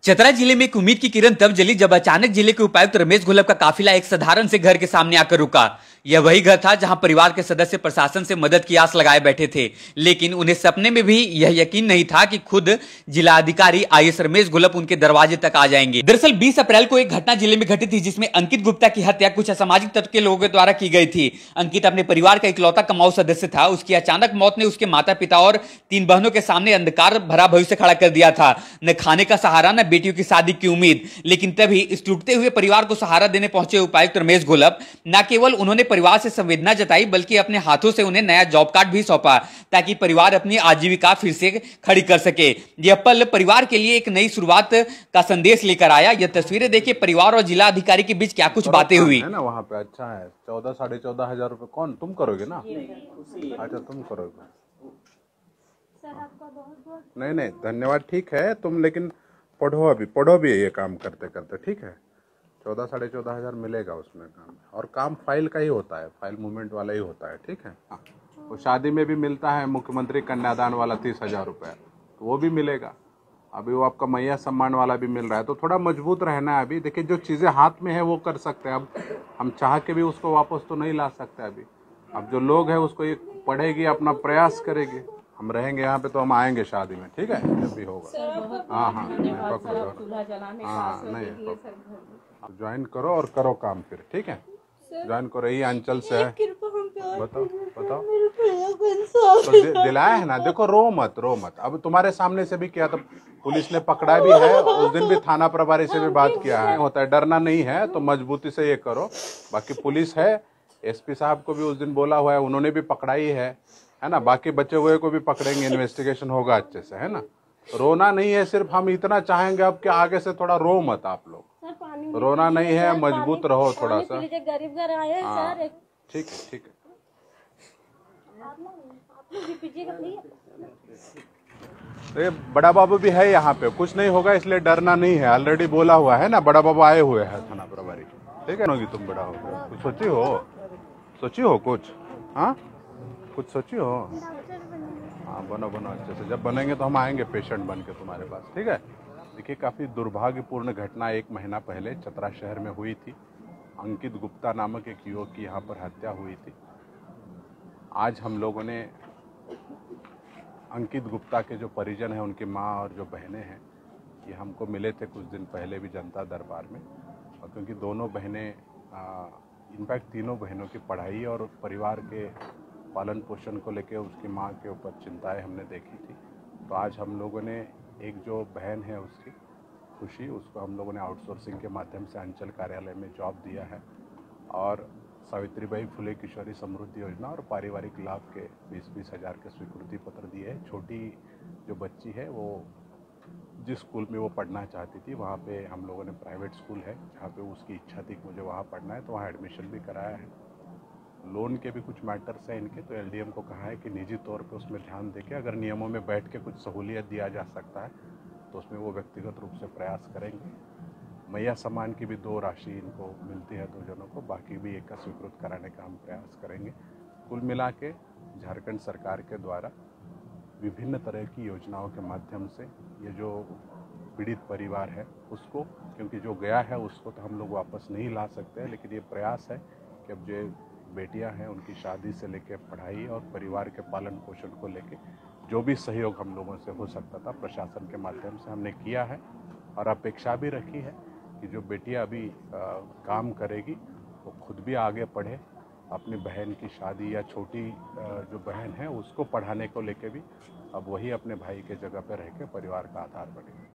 चतरा जिले में एक उम्मीद की किरण तब जली जब अचानक जिले के उपायुक्त रमेश घोलप का काफिला एक साधारण से घर के सामने आकर रुका। यह वही घर था जहां परिवार के सदस्य प्रशासन से मदद की आस लगाए बैठे थे, लेकिन उन्हें सपने में भी यह यकीन नहीं था कि खुद जिलाधिकारी आईएएस रमेश घोलप उनके दरवाजे तक आ जाएंगे। दरअसल 20 अप्रैल को एक घटना जिले में घटी थी जिसमें अंकित गुप्ता की हत्या कुछ असामाजिक तत्व के लोगों के द्वारा की गई थी। अंकित अपने परिवार का इकलौता कमाऊ सदस्य था। उसकी अचानक मौत ने उसके माता पिता और 3 बहनों के सामने अंधकार भरा भविष्य खड़ा कर दिया था। न खाने का सहारा, न बेटियों की शादी की उम्मीद। लेकिन तभी इस टूटते हुए परिवार को सहारा देने पहुंचे उपायुक्त रमेश घोलप न केवल उन्होंने परिवार से संवेदना जताई बल्कि अपने हाथों से उन्हें नया जॉब कार्ड भी सौंपा ताकि परिवार अपनी आजीविका फिर से खड़ी कर सके। यह पल परिवार के लिए एक नई शुरुआत का संदेश लेकर आया। यह तस्वीरें देखिए परिवार और जिला अधिकारी के बीच क्या कुछ बातें हुई है ना। वहाँ पे अच्छा है 14-14.5 रुपए कौन तुम करोगे ना। अच्छा तुम करोगे। नहीं नहीं धन्यवाद, ठीक है तुम, लेकिन पढ़ो भी ये काम करते करते, ठीक है। 14-14.5 मिलेगा उसमें काम, और काम फाइल का ही होता है, फाइल मूवमेंट वाला ही होता है, ठीक है। हाँ, वो शादी में भी मिलता है मुख्यमंत्री कन्यादान वाला 30,000 रुपये, तो वो भी मिलेगा। अभी वो आपका मैया सम्मान वाला भी मिल रहा है, तो थोड़ा मजबूत रहना है। अभी देखिए जो चीज़ें हाथ में है वो कर सकते हैं, अब हम चाह के भी उसको वापस तो नहीं ला सकते। अभी अब जो लोग हैं उसको ये पढ़ेगी, अपना प्रयास करेगी। हम रहेंगे यहाँ पे तो हम आएंगे शादी में, ठीक है, जब भी होगा। हाँ हाँ हाँ नहीं ज्वाइन करो और करो काम फिर, ठीक है। ज्वाइन करो, यही अंचल से है। बताओ बताओ तो दिलाया है ना। देखो रो मत। अब तुम्हारे सामने से भी किया तो पुलिस ने पकड़ा भी है, उस दिन भी थाना प्रभारी से भी बात किया है। होता है, डरना नहीं है तो मजबूती से ये करो। बाकी पुलिस है, एसपी साहब को भी उस दिन बोला हुआ है, उन्होंने भी पकड़ाई है ना। बाकी बचे हुए को भी पकड़ेंगे, इन्वेस्टिगेशन होगा अच्छे से, है ना। रोना नहीं है, सिर्फ हम इतना चाहेंगे अब कि आगे से थोड़ा रो मत आप लोग। रोना नहीं है, मजबूत रहो थोड़ा सा। गरीब घर आए हैं सर। ठीक है ठीक है। तो बड़ा बाबू भी है यहाँ पे, कुछ नहीं होगा इसलिए डरना नहीं है। ऑलरेडी बोला हुआ है ना, बड़ा बाबू आए हुए हैं थाना प्रभारी, ठीक है। तुम बड़ा हो गए, कुछ सोची हो कुछ। हाँ कुछ सोची हो। हाँ बनो अच्छे से। जब बनेंगे तो हम आएंगे पेशेंट बन के तुम्हारे पास, ठीक है। देखिए काफ़ी दुर्भाग्यपूर्ण घटना 1 महीना पहले चतरा शहर में हुई थी। अंकित गुप्ता नामक एक युवक की यहाँ पर हत्या हुई थी। आज हम लोगों ने अंकित गुप्ता के जो परिजन हैं, उनकी माँ और जो बहनें हैं, ये हमको मिले थे कुछ दिन पहले भी जनता दरबार में। और क्योंकि दोनों बहनें, इनफैक्ट तीनों बहनों की पढ़ाई और परिवार के पालन पोषण को लेकर उसकी माँ के ऊपर चिंताएं हमने देखी थी, तो आज हम लोगों ने एक जो बहन है उसकी खुशी, उसको हम लोगों ने आउटसोर्सिंग के माध्यम से अंचल कार्यालय में जॉब दिया है। और सावित्रीबाई फुले किशोरी समृद्धि योजना और पारिवारिक लाभ के 20-20 हज़ार के स्वीकृति पत्र दिए हैं। छोटी जो बच्ची है वो जिस स्कूल में वो पढ़ना चाहती थी, वहाँ पे हम लोगों ने प्राइवेट स्कूल है जहाँ पे उसकी इच्छा थी कि मुझे वहाँ पढ़ना है, तो वहाँ एडमिशन भी कराया है। लोन के भी कुछ मैटर्स हैं इनके, तो एलडीएम को कहा है कि निजी तौर पे उसमें ध्यान देके अगर नियमों में बैठ के कुछ सहूलियत दिया जा सकता है तो उसमें वो व्यक्तिगत रूप से प्रयास करेंगे। मैया सम्मान की भी 2 राशि इनको मिलती है 2 जनों को, बाकी भी एक का स्वीकृत कराने का हम प्रयास करेंगे। कुल मिला के झारखंड सरकार के द्वारा विभिन्न तरह की योजनाओं के माध्यम से ये जो पीड़ित परिवार है उसको, क्योंकि जो गया है उसको तो हम लोग वापस नहीं ला सकते हैं, लेकिन ये प्रयास है कि अब जो बेटियां हैं उनकी शादी से लेकर पढ़ाई और परिवार के पालन पोषण को लेकर जो भी सहयोग हम लोगों से हो सकता था प्रशासन के माध्यम से हमने किया है। और अपेक्षा भी रखी है कि जो बेटियां अभी काम करेगी वो खुद भी आगे पढ़े, अपनी बहन की शादी या छोटी जो बहन है उसको पढ़ाने को लेके भी अब वही अपने भाई के जगह पर रह के परिवार का आधार बने।